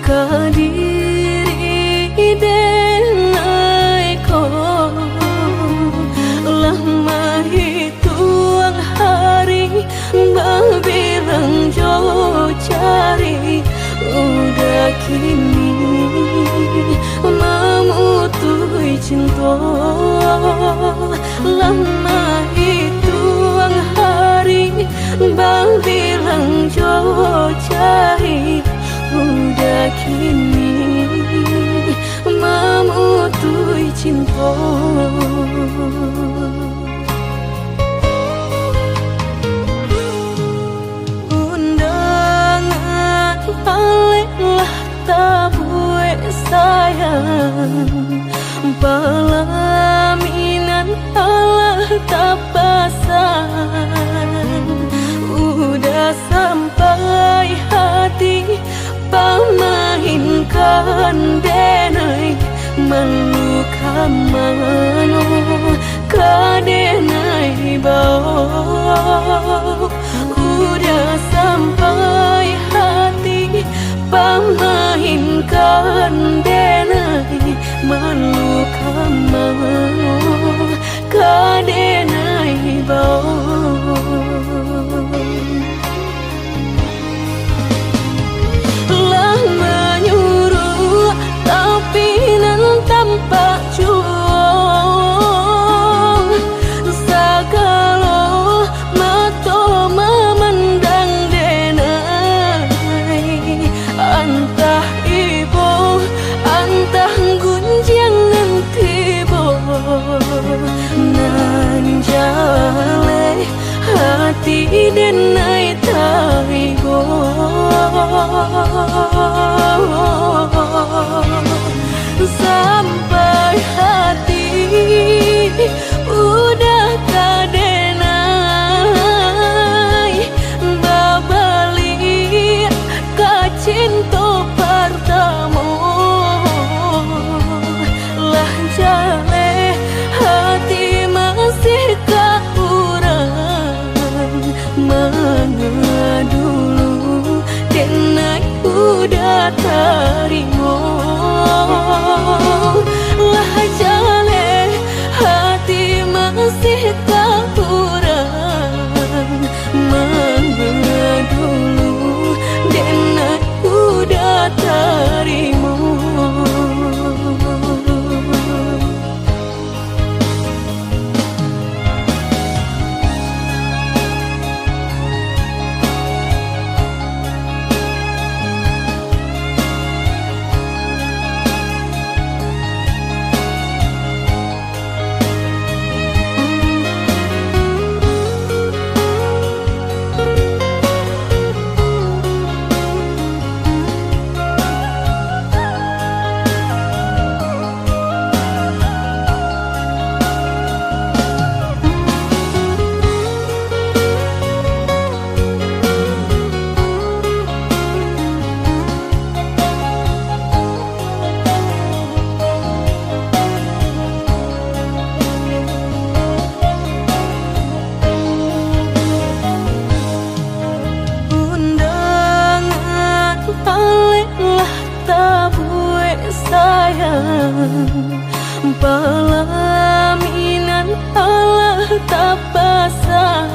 Kadiri denai ko lama hitung hari berbilang jauh cari udah kini memutui cinta lama hitung hari berbilang jauh cari udah kini memutui cinta. Undangan alelah tabue sayang pelaminan alah tak pasang udah sampai hati pamahinkan denai meluka mano kadenai bau udah sampai hati pamahinkan denai meluka mano kadenai bau. Tampak juang sagalo mato memandang denai antah ibu antah gunjangan tibo nan jale hati denai taibo sampai hati udah kadenai babali ka cinta pertama lah jale hati masih kaurang mana dulu denai udah terima lah jale hati masih kaurang mana dulu denai udah terima. Pelaminan alah tak pasang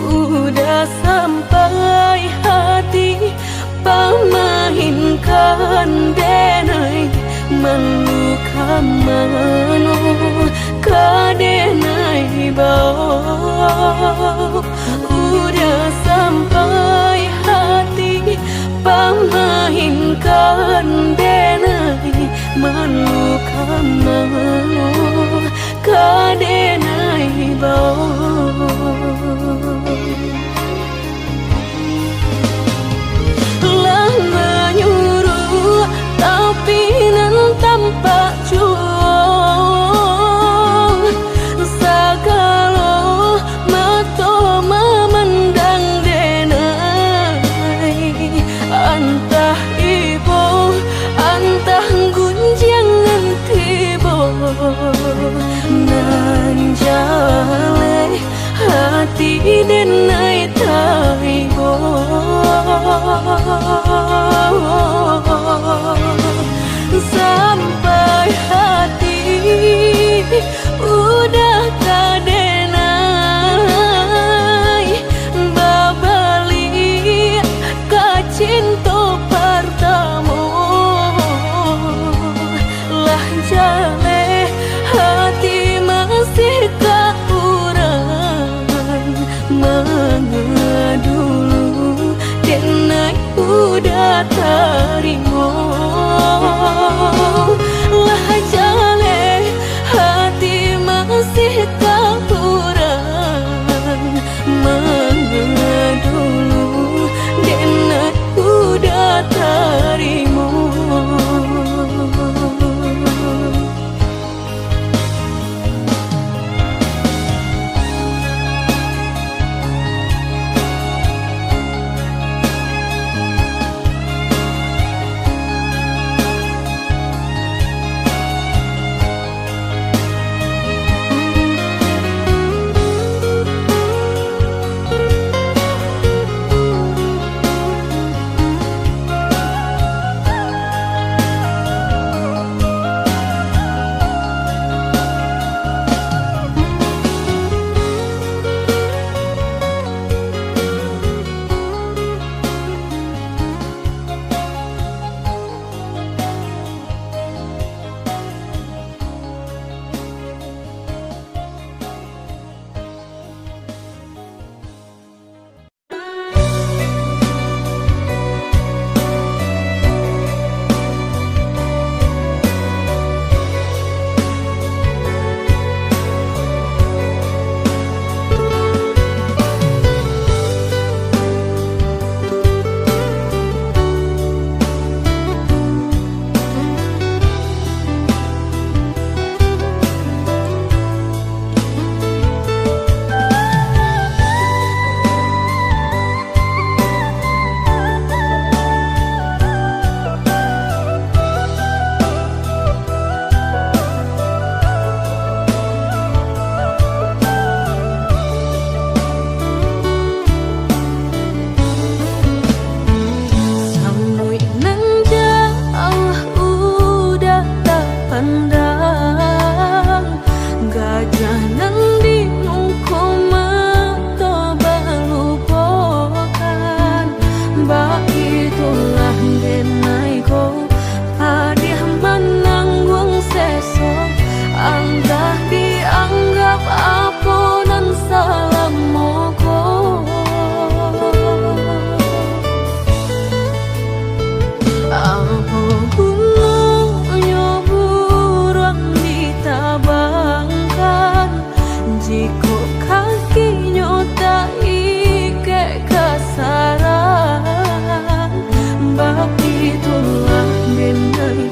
udah sampai hati pamahinkan denai meluka mano kadenai bau udah sampai hati pamahinkan denai meluka mano kadenai bau lah menyuruh tapi nan tampak juang sagalo mato memandang denai antah ibu antah gunjangan tibo nan jale hati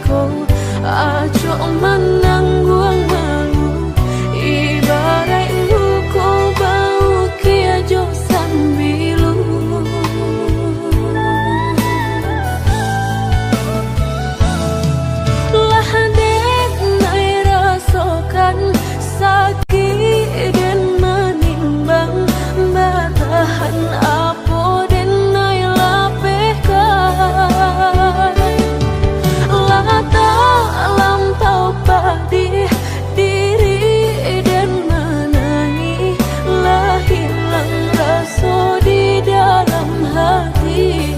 ko aco manangguang malu ibarat luko bau kia jo sambilu lah dek nai rasakan sakit dan menimbang batahan apa dan nai lapehkan lah tak lampau pedih diri dan menangi lah hilang rasa di dalam hati.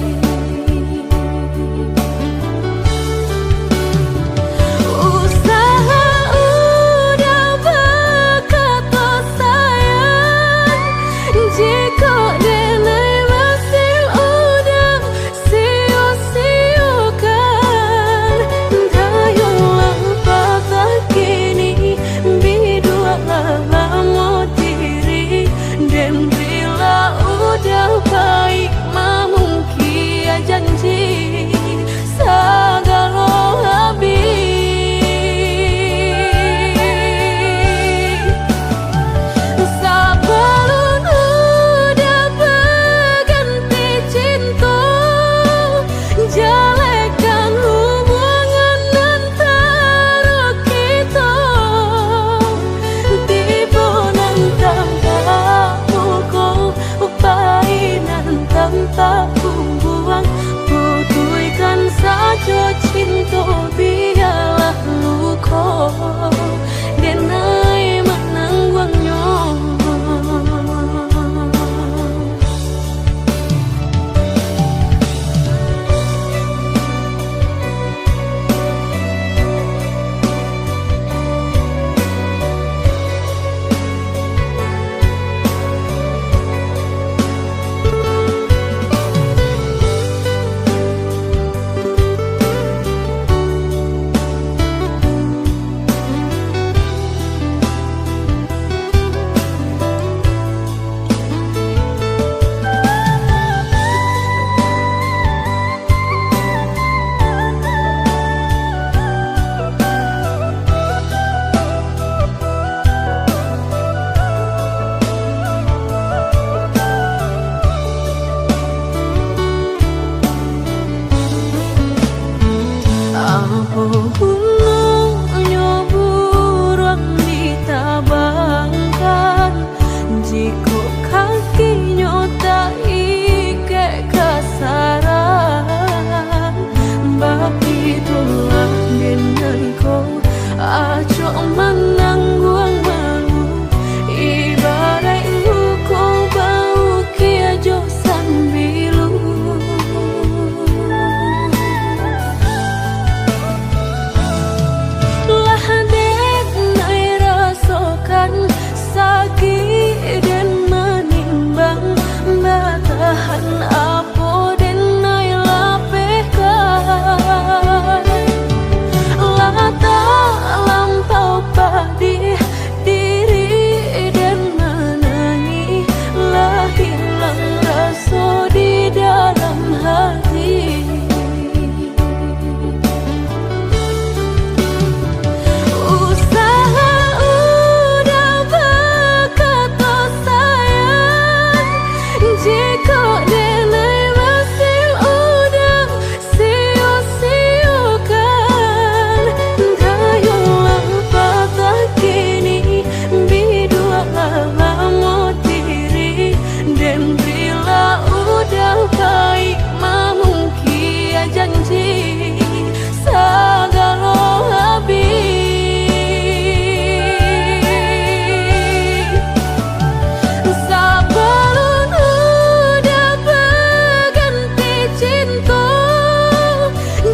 Usaha udah berkata sayang jika denai masih udah sia-siakan dayulah patah kini bidua lama diri dan bila udah baik mamungkia janji segala habis sebelum udah berganti cinta jalekan hubungan antara kita tiba nantang kamu upainan tanpa buang putuikan saja cinta biarlah luka denai menangguangnya. Apa gunanya burung ditabangkan jika kakinya tak ikat kasaran begitulah denai ko aco manangguang malu ibarat luko bau kia jo sambilu lah dek nai rasakan sakit dan menimbang batahan apa dan nai lapehkan lah tak lampau pedih diri dan menangi lah hilang rasa di dalam hati. Usaha udah berkata sayang jika denai masih udah sia-siakan dayulah patah kini bidua lama diri dan bila udah baik mamungkia janji segala habis sebelum udah berganti cinta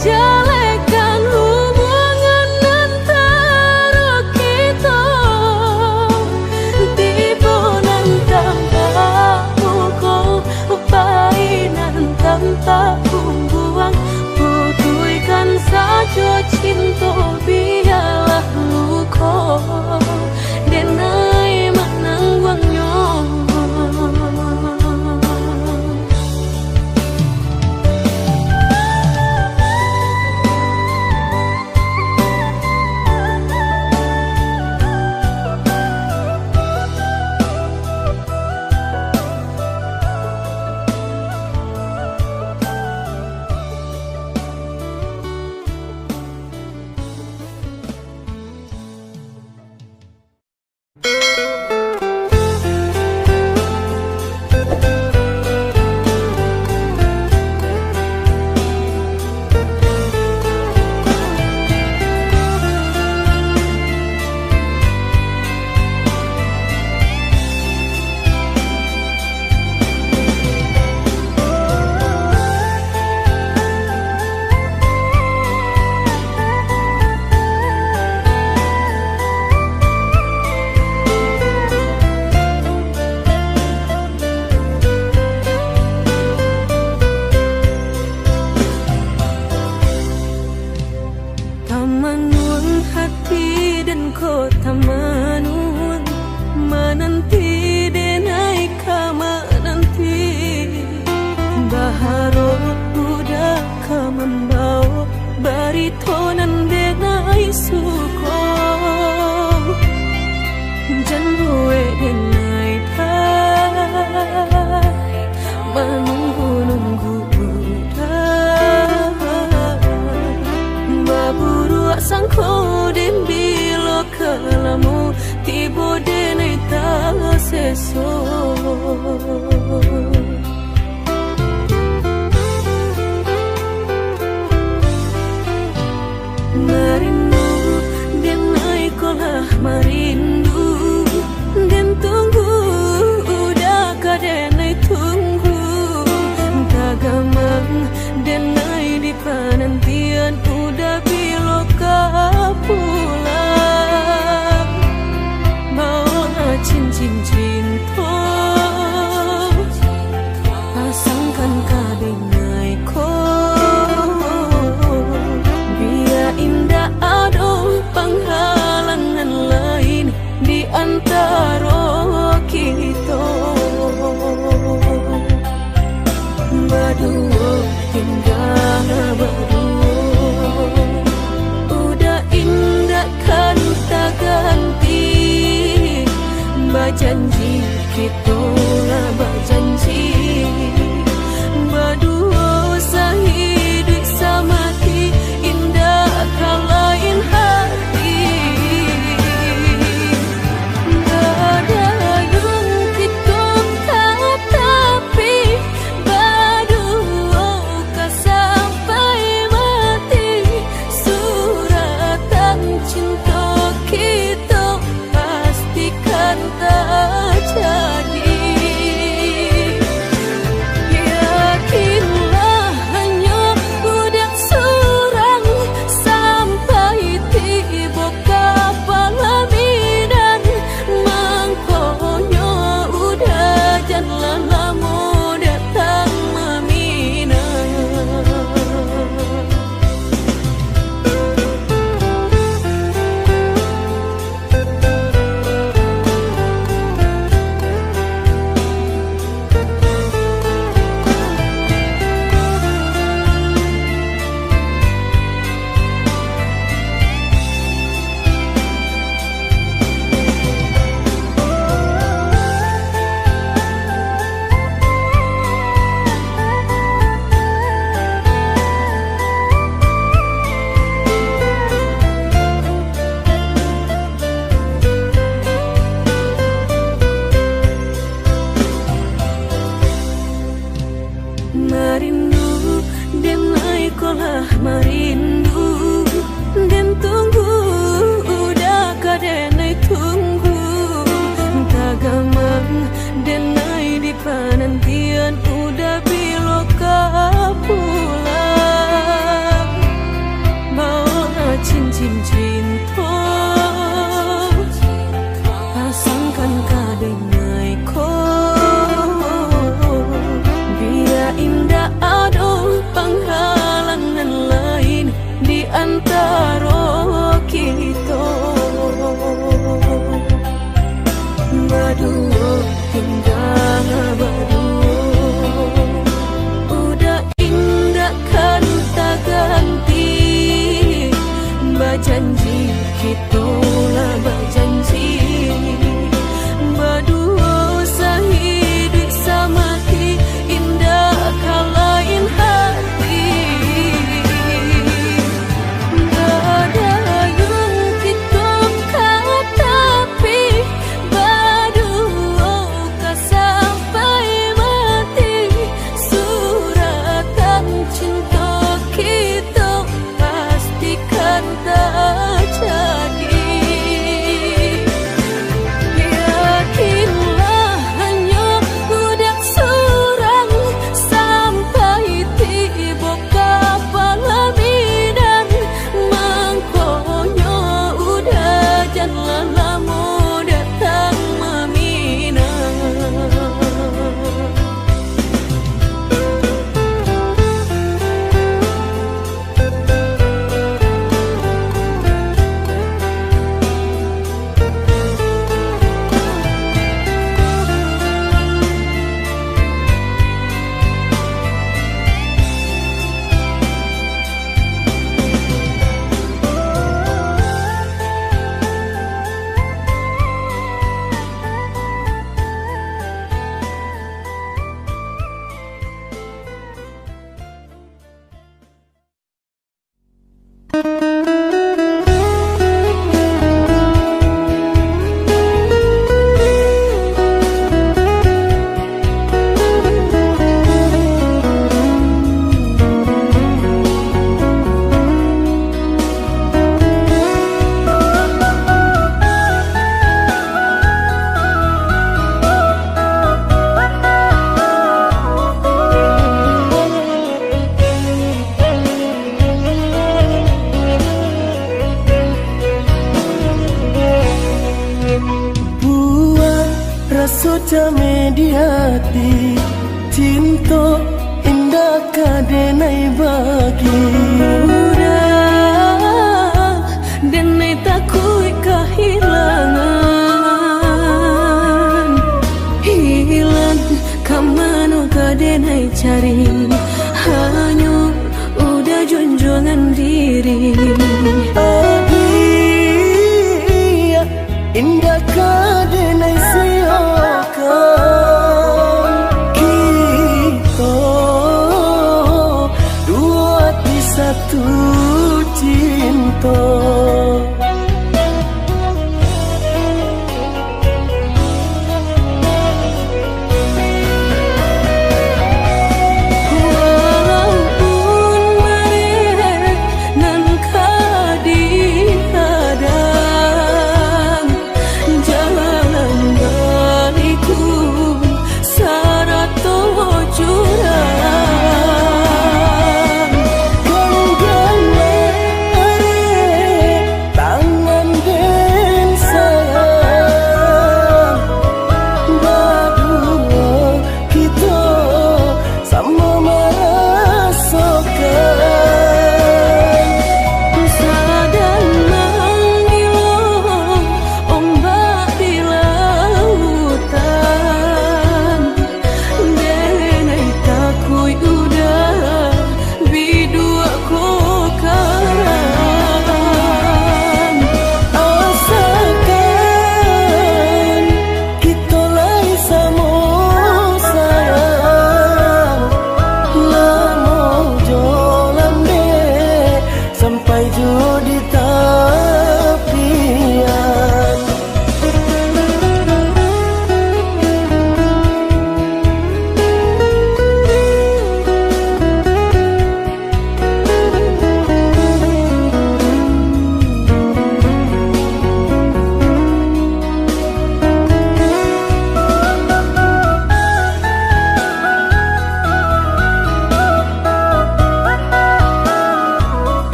jalekan hubungan antara kita tiba nantang kamu upainan tanpa buang putuikan saja cinta biarlah luka denai menangguangnya. kota Manun, menanti denai kama nanti baharot udah membawa baritonan denai suko janwe denai dah menunggu dah baburu sangko dembilo kalamu tibo denai ta seso merindu denai kolah merindu dan tunggu udah kadenai tunggu tagamang denai di penantian udah biloka pulang mau cincin cinta pasangkan kadenai ko biar indah ada penghalangan lain di antara kita berdua hingga berdua udah indah kan tak ganti berjanji kita berjanji berdua sehidup semati indah kan lain hati cinta kita pastikan tak jadi. suca mediati cinta indah kadenai bagi udah denai takui kehilangan hilang kamano kadenai cari hanya udah junjungan diri adia indah kadenai siokan kita dua di satu cinta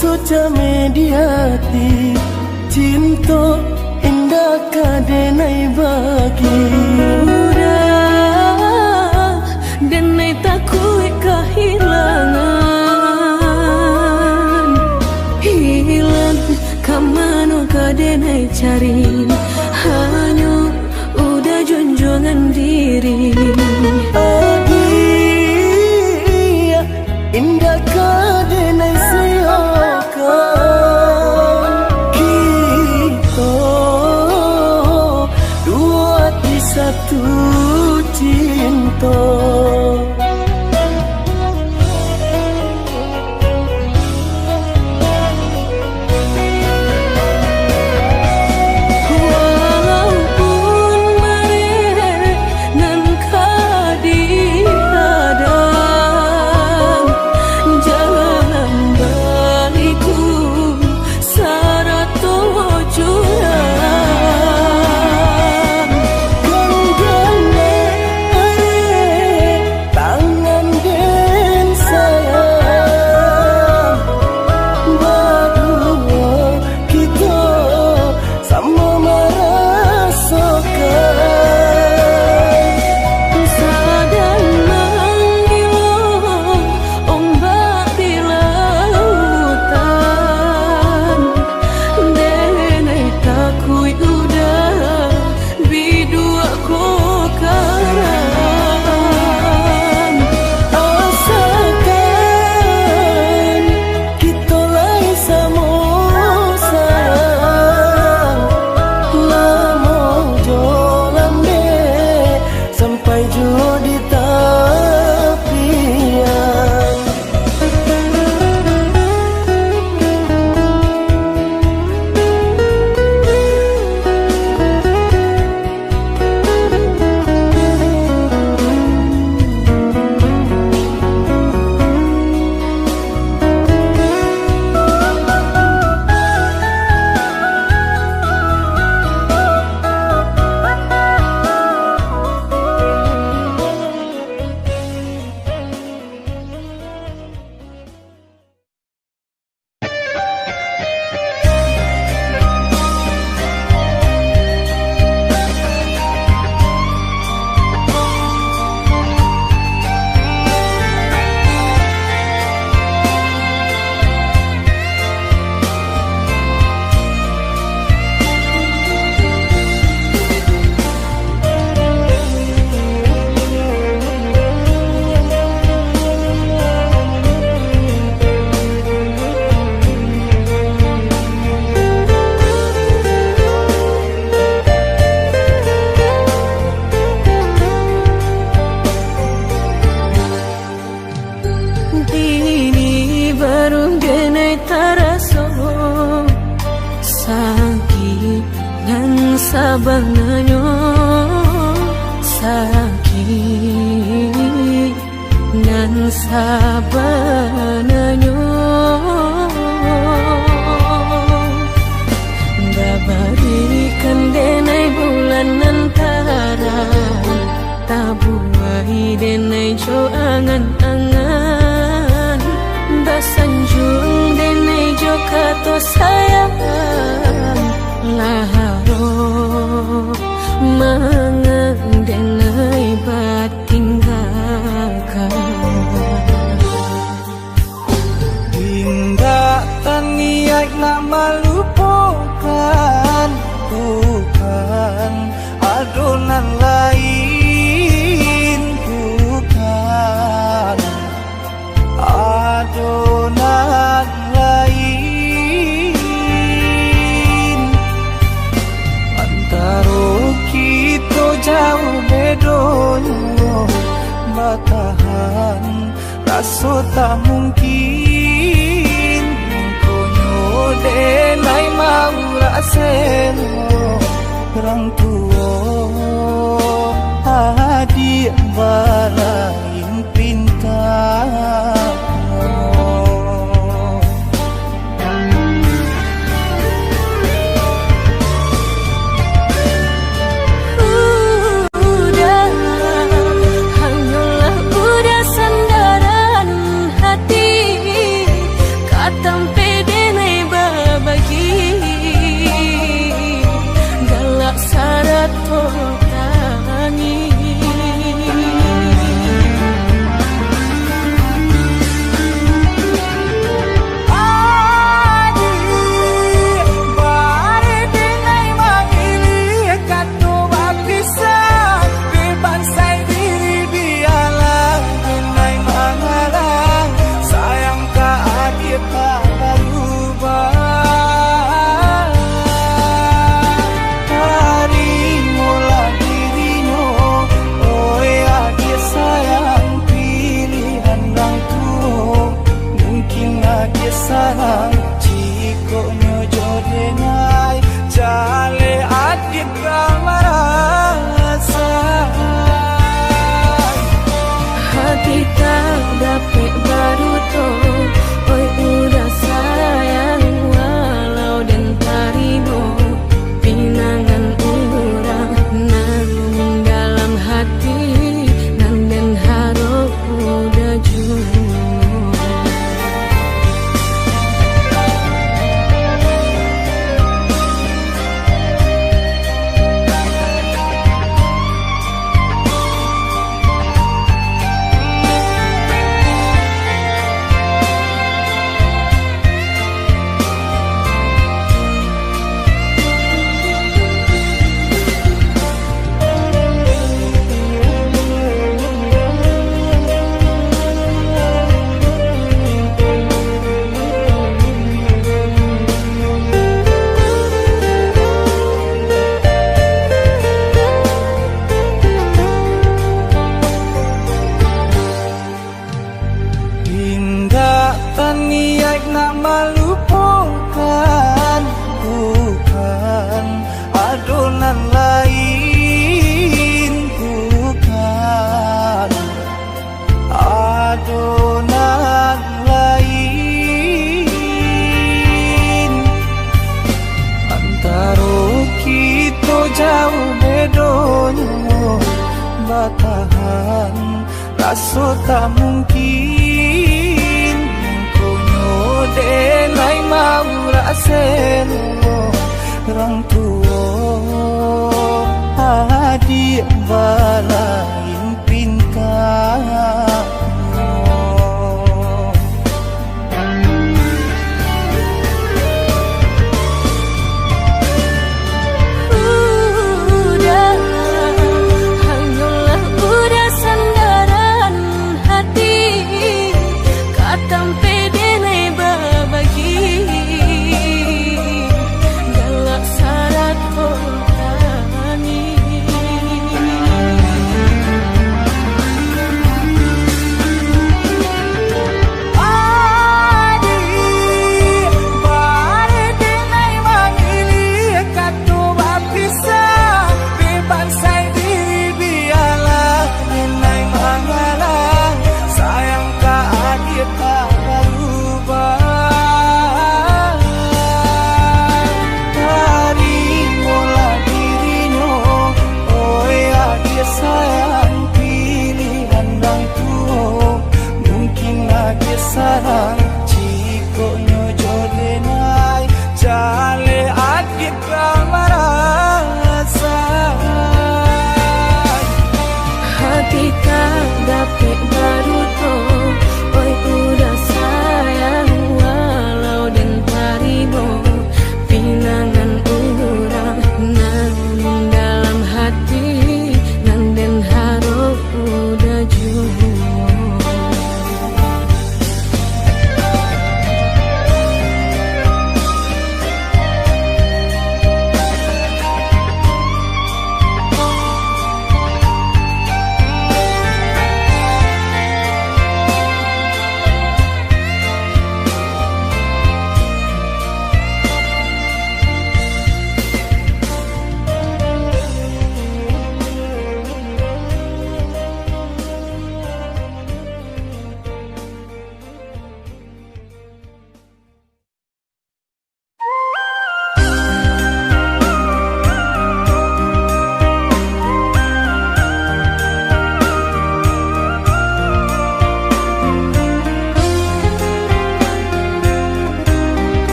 suca mediati cinta indah kadenai bagi udah denai takui kehilangan hilang kamano kadenai cari hanya udah junjungan diri adia indah kadenai siokan kita dua di satu cinta sakit dan sabanganyo sakit dan sabanganyo dabarikan denai bulan antara tabuai denai jo angan-angan basanjung denai jo kato sayang laharo mangang denai batinggalkan Indah taniak nak melupakan bukan adonan lain bukan adonan lain antara kita jauh bedonyo batahan rasa tak mungkin konyo denai mau raseno orang tua adik balain pintar sarang jiko nyojo denai jale adik marasa hati tak dapat baru to oi udah sayang walau dan tarino pinangan urang namun dalam hati nan den haro udah jujur niat nak melupakan bukan adonan lain bukan adonan lain antara kita jauh bedonyo batahan rasa tak mungkin denai mau raseno orang tua adik balain pintar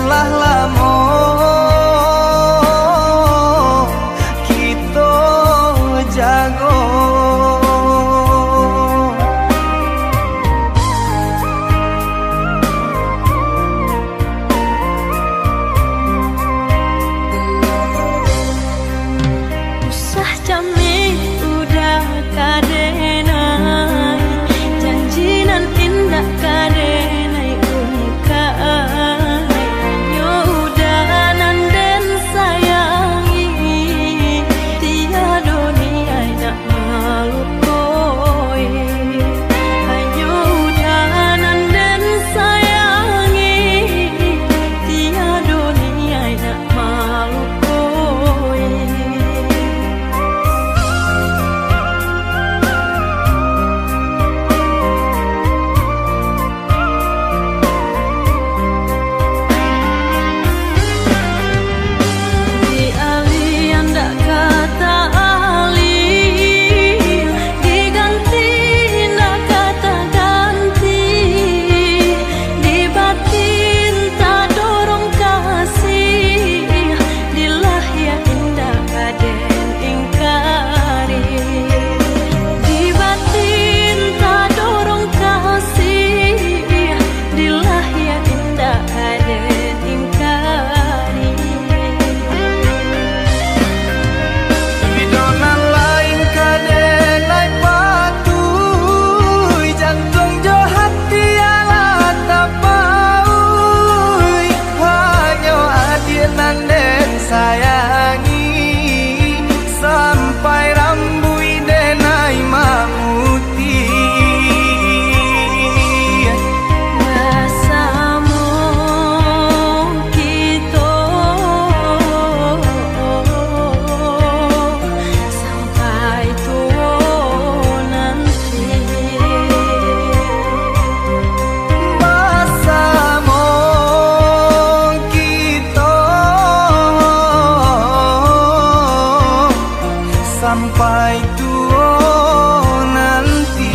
lah lamo kita jago. Usah jami udah kadenai, janjinan indah kadenai ungkai. Hanya udanan dan sayangi, tiada dunia nak malu koi. Hanya udanan dan sayangi, tiada dunia nak malu koi. Sayangi sampai rambui denai mamuti. Bersama kita sampai tua nanti. Bersama kita sampai tua nanti.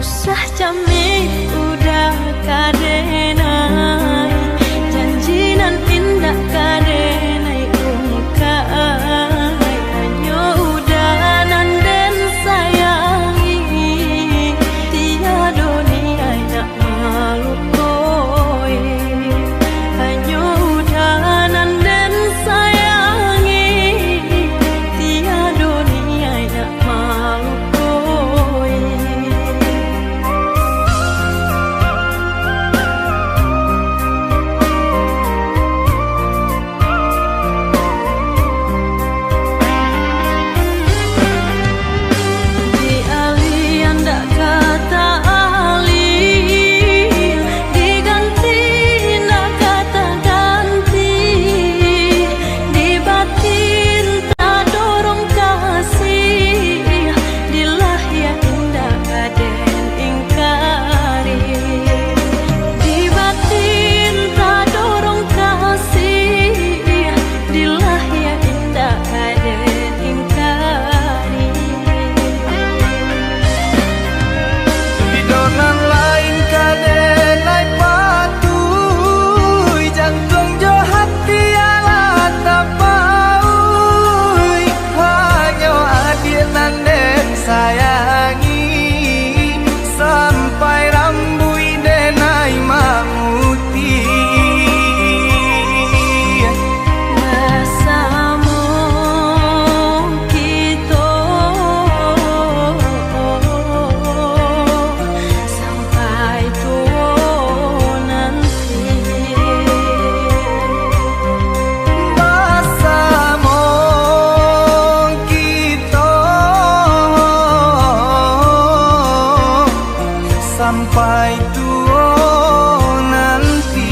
Usah jami udah kadenai, janjinan indah kadenai ungkai. Hanya udanan dan sayangi, tiada dunia nak malu koi. Hanya udanan dan sayangi, tiada dunia nak malu koi. sampai tua nanti.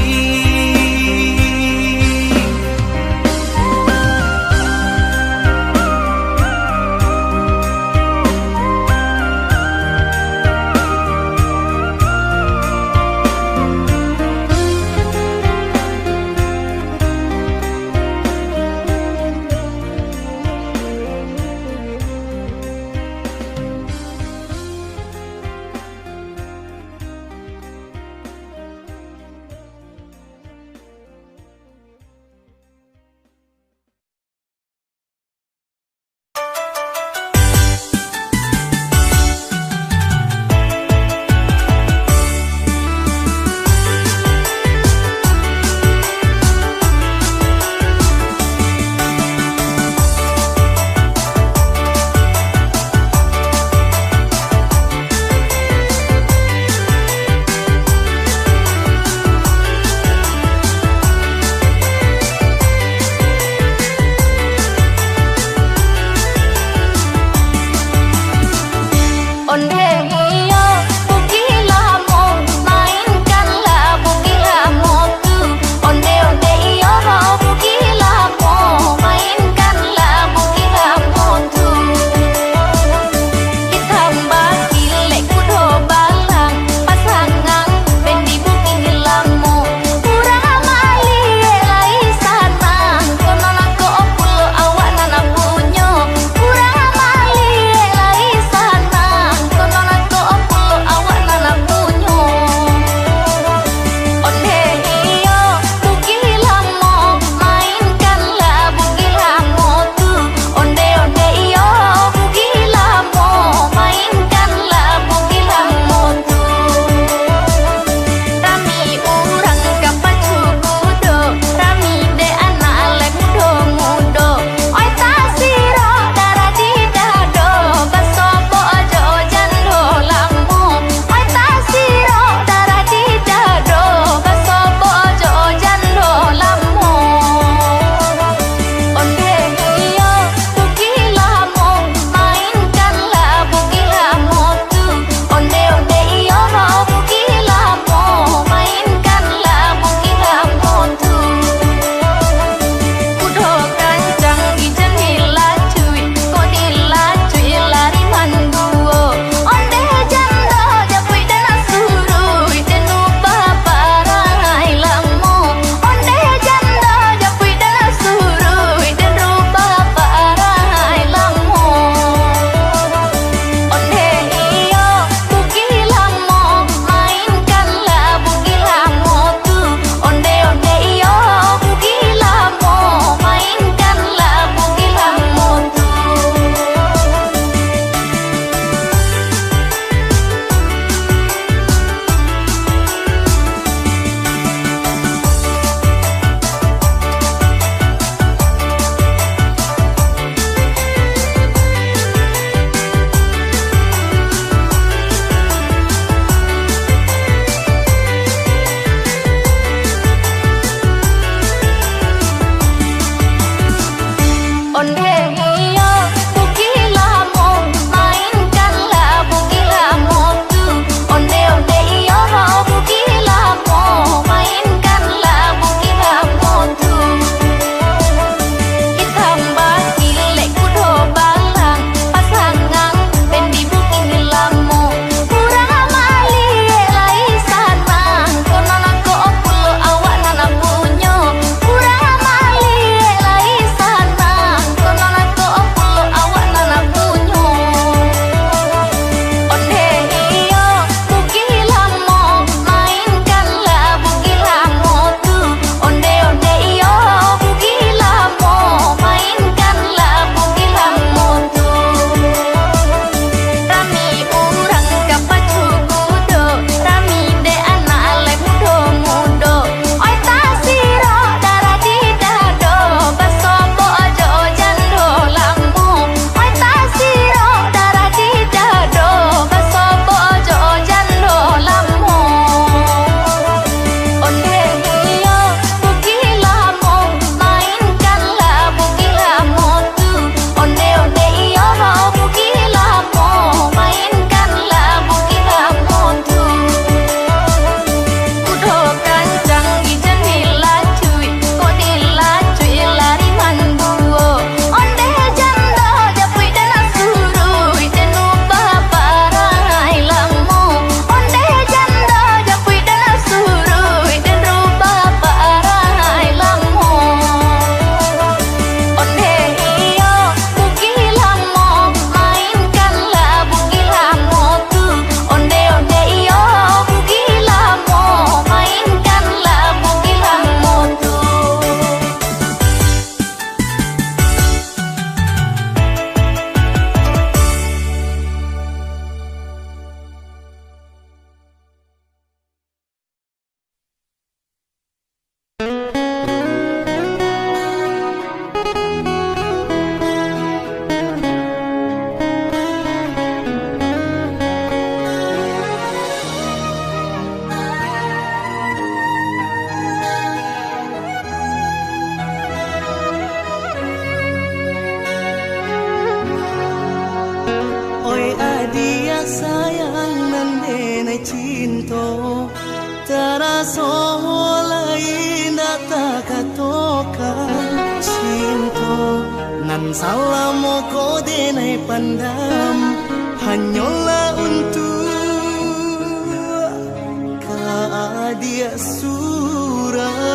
cinta terasa lain data katokan cinta nan salam ko denai pandam hanyalah untuk dia surah.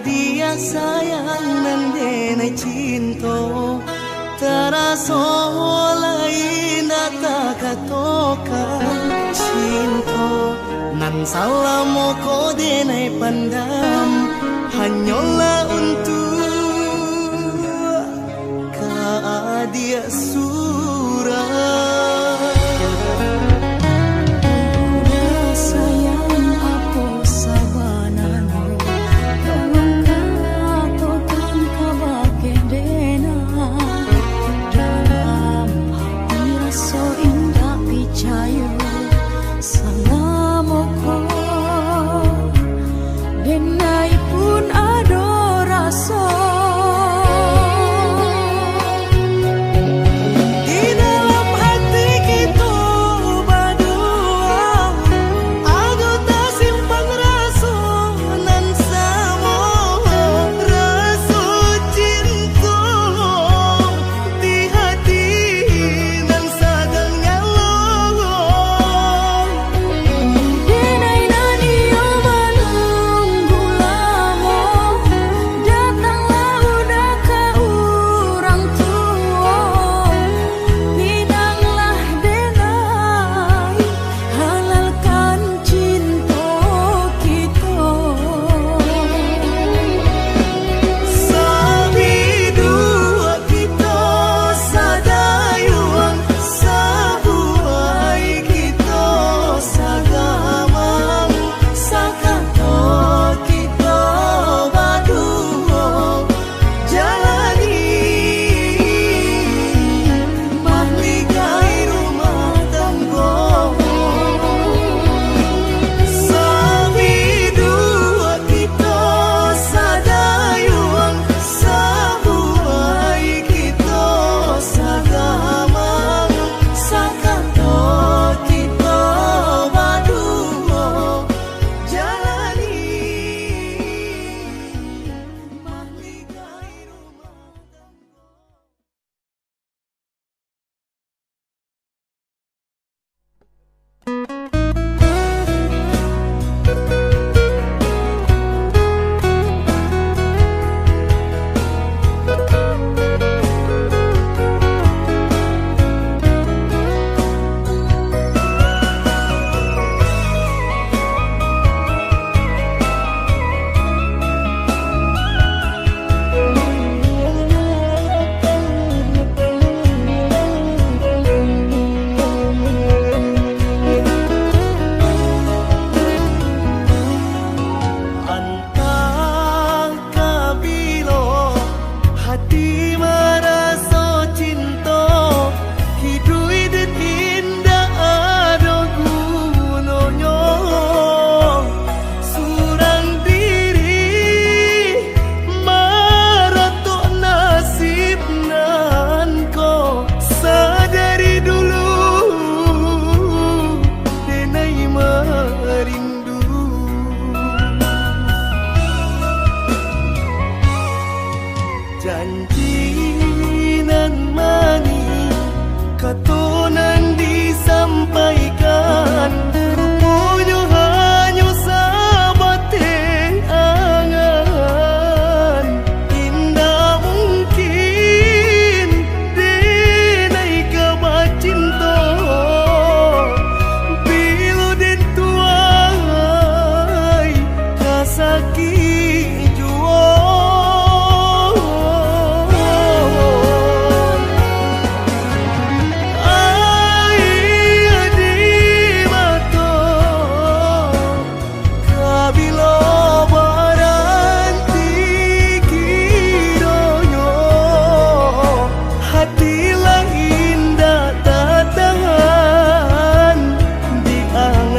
Dia sayang nan denai cinta terasa lain data katokan cinta nan salam ko denai pandam hanyalah untuk dia surah. Salam ko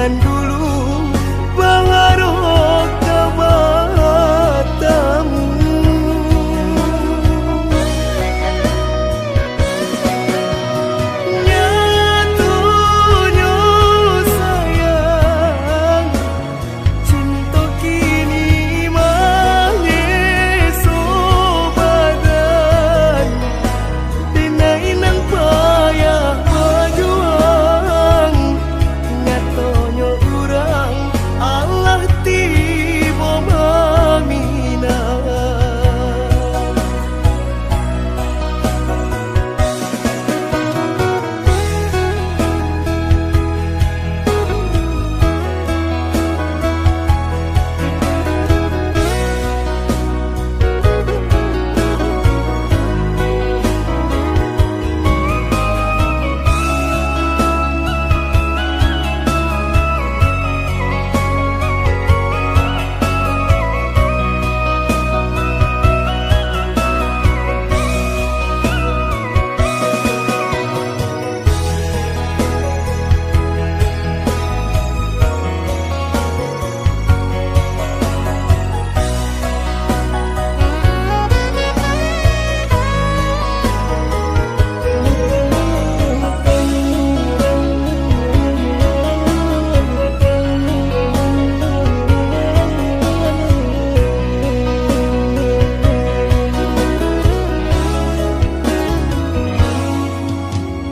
angan dulu pengaruh ke matamu. Nyatunya sayang, cinta kini mangeso badan, dinai nang payah berjuang. Nyatonya urang Allah tiba mamina.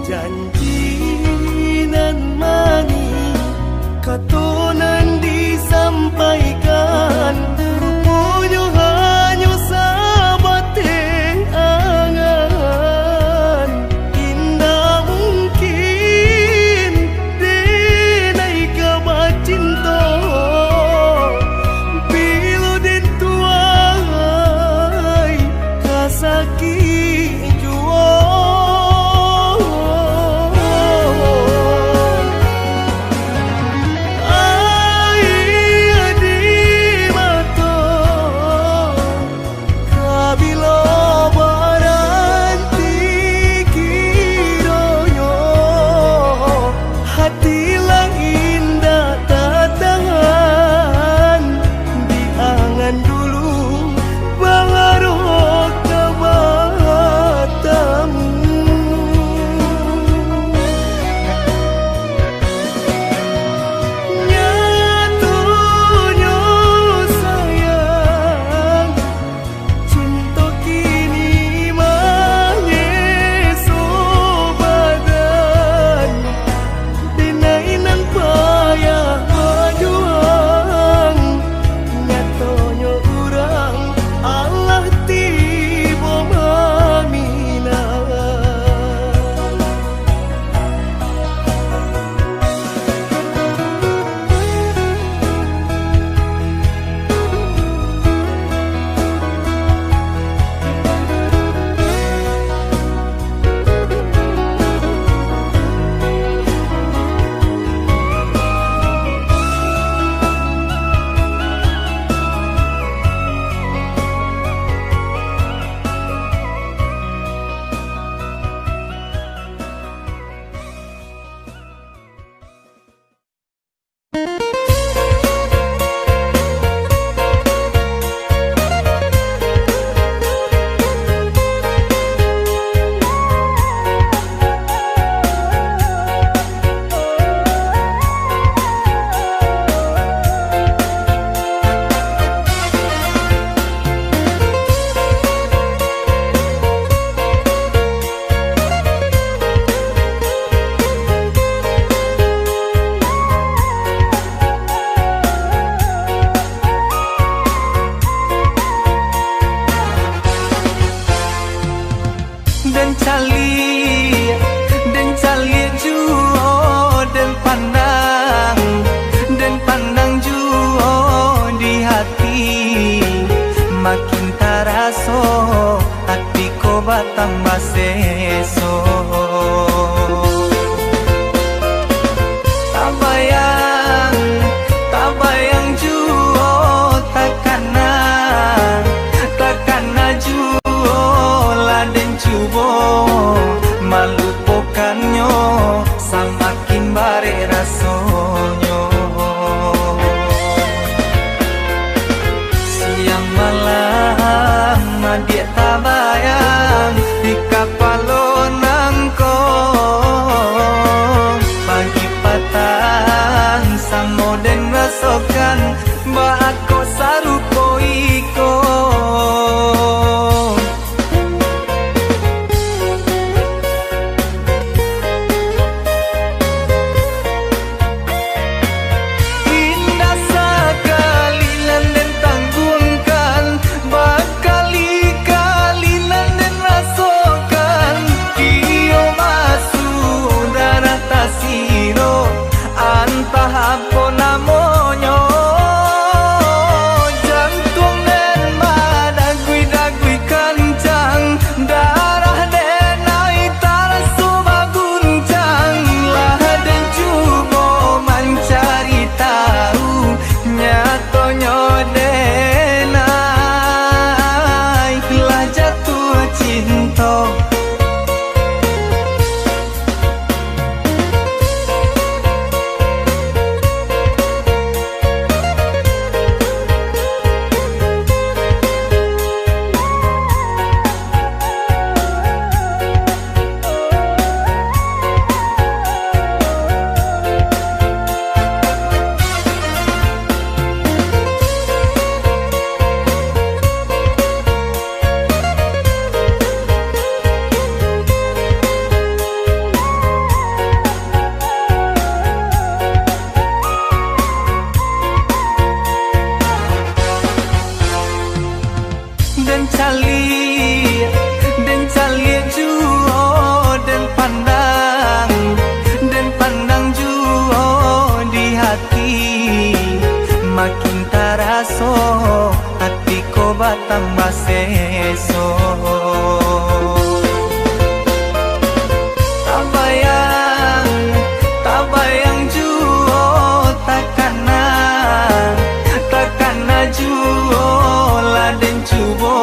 Janji nan mani katonan disampaikan, rupanya hanya sabateng angan. Indah mungkin denai kabat cinta, bila den tuai kasaki jua. Den cali juo den pandang juo di hati, makin taraso hati ko batambah seso. Tabayang juo takana juo laden cubo malupokannya samakin bare rasonyo. den rasokan ba ako sarupo iko indah sekali nan den tanggungkan bakali-kali nan den rasokan kio masuk darah tasiro antah apa namonyo jantung den madagui-dagui kencang darah den naik tarasu baguncang lah den cubo mencari tahu nyatonyo den naik lah jatuh cinta den cali juo den pandang juo di hati makin taraso hatiku batambah seso tak bayang juo takana juo laden cubo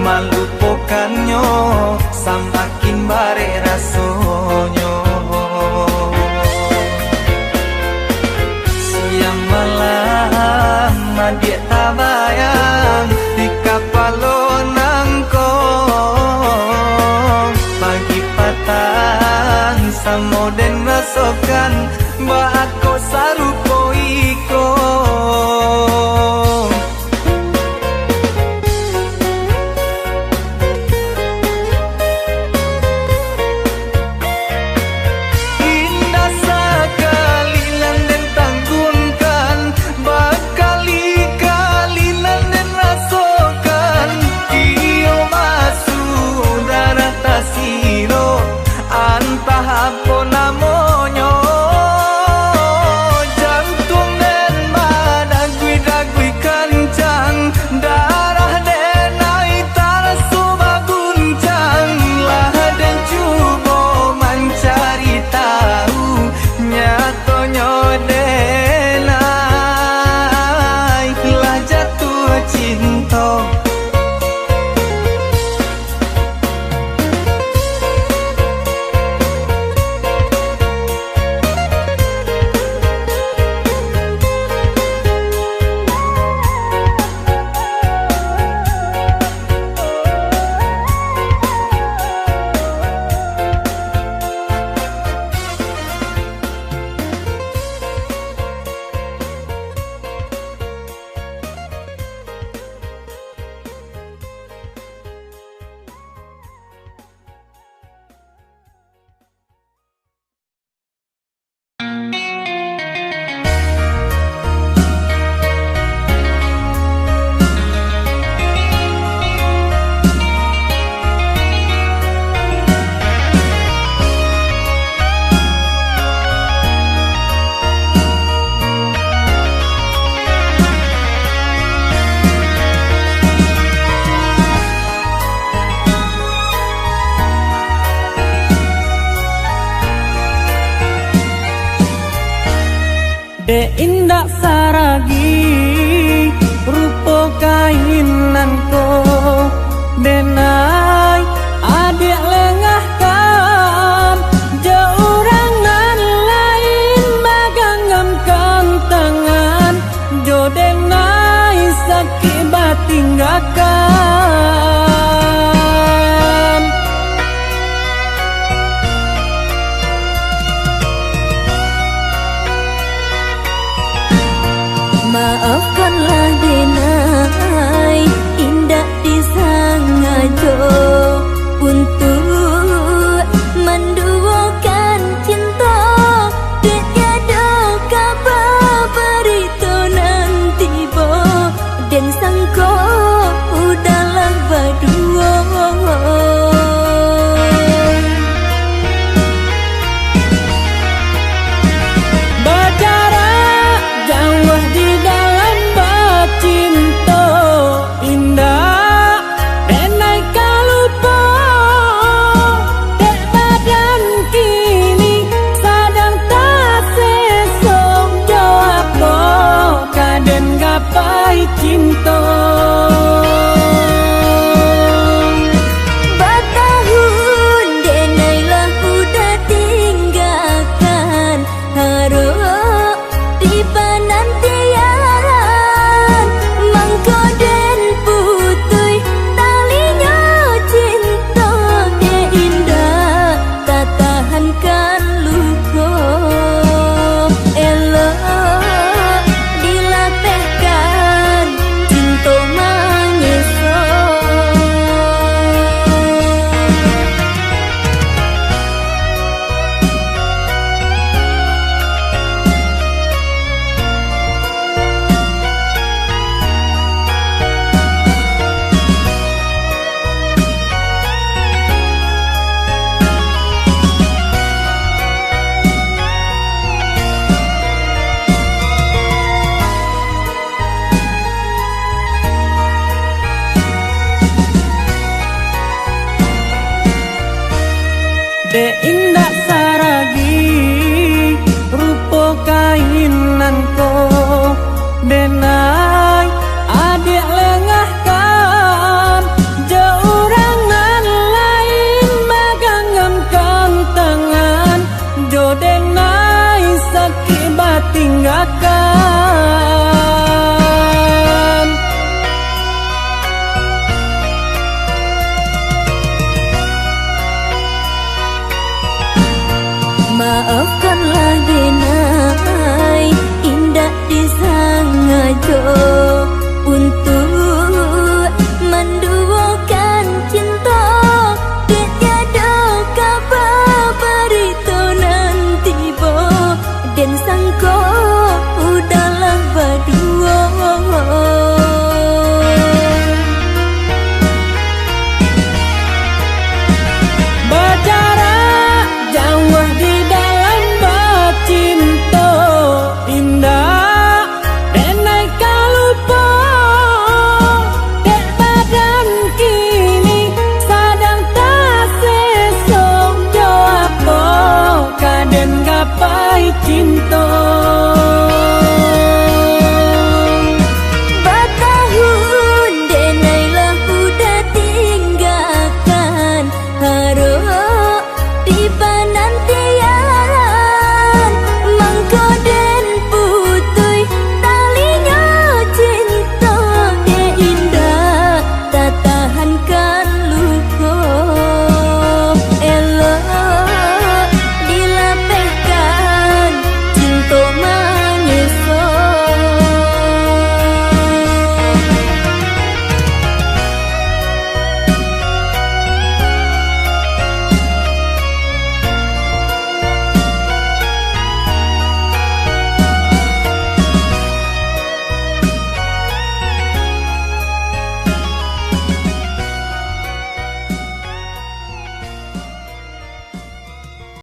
malupokannya samakin bare rasonyo siang malam dia tak bayang di kapalo nangko pagi patang samo den rasokan ba ako sarupo iko apa namonyo jantung den madagui-dagui kencang darah den naik tarasu baguncang lah den cubo mencari tahu nyatonyo den naik lah jatuh cinta De indak saragi rupo kainanko denai adik lengah kan jaurangan lain baganggam tangan jodenai sakit batinggakan Janganlah denai indah disangajo